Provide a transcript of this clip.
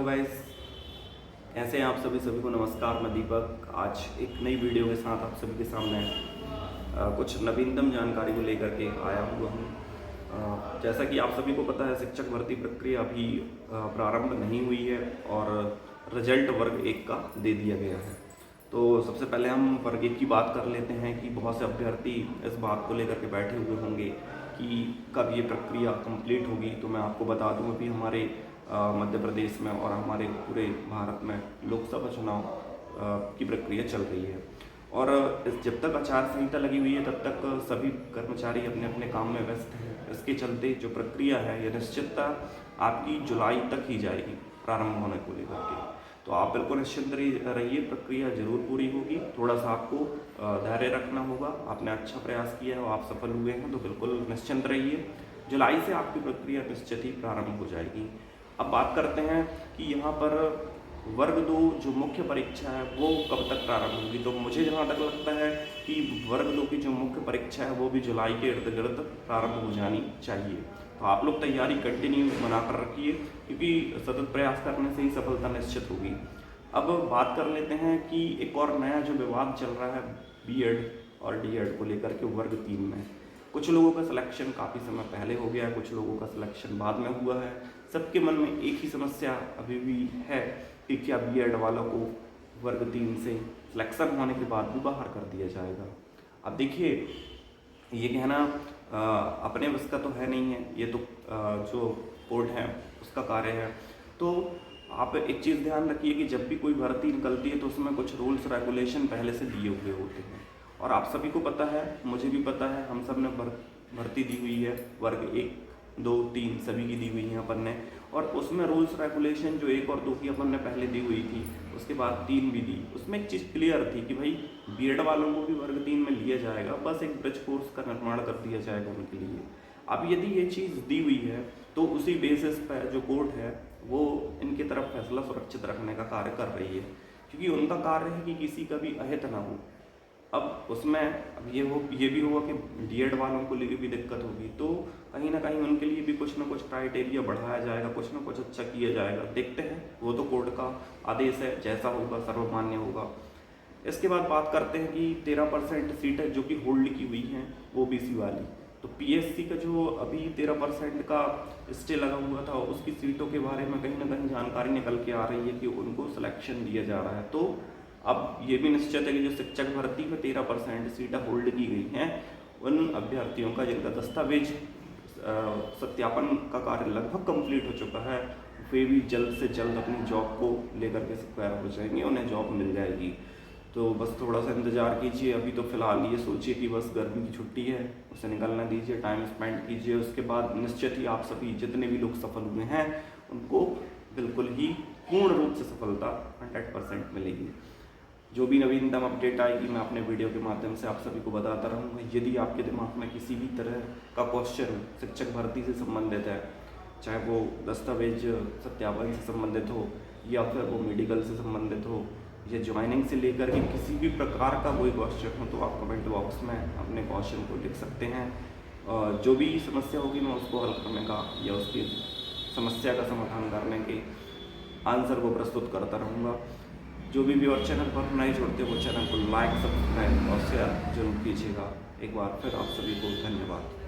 Hello guys, कैसे हैं आप सभी को नमस्कार। मैं दीपक आज एक नई वीडियो के साथ आप सभी के सामने कुछ नवीनतम जानकारी को लेकर के आया हुआ हूँ। जैसा कि आप सभी को पता है, शिक्षक भर्ती प्रक्रिया अभी प्रारंभ नहीं हुई है और रिजल्ट वर्ग 1 का दे दिया गया है। तो सबसे पहले हम वर्ग 1 की बात कर लेते हैं कि बहुत से अभ्यर्थी इस बात को लेकर के बैठे हुए होंगे कि कब ये प्रक्रिया कंप्लीट होगी। तो मैं आपको बता दूं, अभी हमारे मध्य प्रदेश में और हमारे पूरे भारत में लोकसभा चुनाव की प्रक्रिया चल रही है और जब तक आचार संहिता लगी हुई है तब तक सभी कर्मचारी अपने अपने काम में व्यस्त हैं। इसके चलते जो प्रक्रिया है यह निश्चितता आपकी जुलाई तक ही जाएगी प्रारंभ होने को लेकर के। तो आप बिल्कुल निश्चिंत रहिए, प्रक्रिया जरूर पूरी होगी। थोड़ा सा आपको धैर्य रखना होगा। आपने अच्छा प्रयास किया है और आप सफल हुए हैं तो बिल्कुल निश्चिंत रहिए। जुलाई से आपकी प्रक्रिया निश्चित ही प्रारंभ हो जाएगी। अब बात करते हैं कि यहाँ पर वर्ग 2 जो मुख्य परीक्षा है वो कब तक प्रारंभ होगी। तो मुझे जहाँ तक लगता है कि वर्ग 2 की जो मुख्य परीक्षा है वो भी जुलाई के इर्द गिर्द प्रारंभ हो जानी चाहिए। तो आप लोग तैयारी कंटिन्यू बनाकर रखिए, क्योंकि सतत प्रयास करने से ही सफलता निश्चित होगी। अब बात कर लेते हैं कि एक और नया जो विवाद चल रहा है बीएड और डीएड को लेकर के वर्ग 3 में। कुछ लोगों का सिलेक्शन काफ़ी समय पहले हो गया है, कुछ लोगों का सिलेक्शन बाद में हुआ है। सबके मन में एक ही समस्या अभी भी है कि क्या बीएड वालों को वर्ग 3 से सिलेक्शन होने के बाद भी बाहर कर दिया जाएगा। अब देखिए, ये कहना अपने बस का तो है नहीं है, ये तो जो कोर्ट है उसका कार्य है। तो आप एक चीज़ ध्यान रखिए कि जब भी कोई भर्ती निकलती है तो उसमें कुछ रूल्स रेगुलेशन पहले से दिए हुए होते हैं और आप सभी को पता है, मुझे भी पता है, हम सब ने भर्ती दी हुई है। वर्ग 1, 2, 3 सभी की दी हुई है अपन ने, और उसमें रूल्स रेगुलेशन जो 1 और 2 की अपन ने पहले दी हुई थी, उसके बाद 3 भी दी। उसमें एक चीज़ क्लियर थी कि भाई बीएड वालों को भी वर्ग 3 में लिया जाएगा, बस एक ब्रिज कोर्स का निर्माण कर दिया जाएगा उनके लिए। अब यदि ये चीज़ दी हुई है तो उसी बेसिस पर जो कोर्ट है वो इनकी तरफ फैसला सुरक्षित रखने का कार्य कर रही है, क्योंकि उनका कार्य है कि किसी का भी अहित ना हो। अब उसमें अब ये भी होगा कि डीएड वालों को लिए भी दिक्कत होगी, तो कहीं ना कहीं उनके लिए भी कुछ ना कुछ क्राइटेरिया बढ़ाया जाएगा, कुछ ना कुछ अच्छा किया जाएगा। देखते हैं, वो तो कोर्ट का आदेश है, जैसा होगा सर्वमान्य होगा। इसके बाद बात करते हैं कि 13% सीटें जो कि होल्ड की हुई हैं वो ओबीसी वाली। तो पीएससी का जो अभी 13% का स्टे लगा हुआ था उसकी सीटों के बारे में कहीं ना कहीं जानकारी निकल के आ रही है कि उनको सिलेक्शन दिया जा रहा है। तो अब ये भी निश्चित है कि जो शिक्षक भर्ती में 13% सीटें होल्ड की गई हैं, उन अभ्यर्थियों का जिनका दस्तावेज सत्यापन का कार्य लगभग कंप्लीट हो चुका है, वे भी जल्द से जल्द अपनी जॉब को लेकर के स्क्वायर हो जाएंगे, उन्हें जॉब मिल जाएगी। तो बस थोड़ा सा इंतज़ार कीजिए। अभी तो फ़िलहाल ये सोचिए कि बस गर्मी की छुट्टी है, उसे निकलना दीजिए, टाइम स्पेंड कीजिए। उसके बाद निश्चित ही आप सभी जितने भी लोग सफल हुए हैं उनको बिल्कुल ही पूर्ण रूप से सफलता 100% मिलेगी। जो भी नवीनतम अपडेट आएगी मैं अपने वीडियो के माध्यम से आप सभी को बताता रहूँगा। यदि आपके दिमाग में किसी भी तरह का क्वेश्चन शिक्षक भर्ती से संबंधित है, चाहे वो दस्तावेज सत्यापन से संबंधित हो या फिर वो मेडिकल से संबंधित हो या ज्वाइनिंग से लेकर के किसी भी प्रकार का कोई क्वेश्चन हो, तो आप कमेंट बॉक्स में अपने क्वेश्चन को लिख सकते हैं। जो भी समस्या होगी मैं उसको हल करने का या उसकी समस्या का समाधान करने के आंसर को प्रस्तुत करता रहूँगा। जो भी और चैनल पर नए जुड़ते हो चैनल को लाइक, सब्सक्राइब और शेयर जरूर कीजिएगा। एक बार फिर आप सभी को धन्यवाद।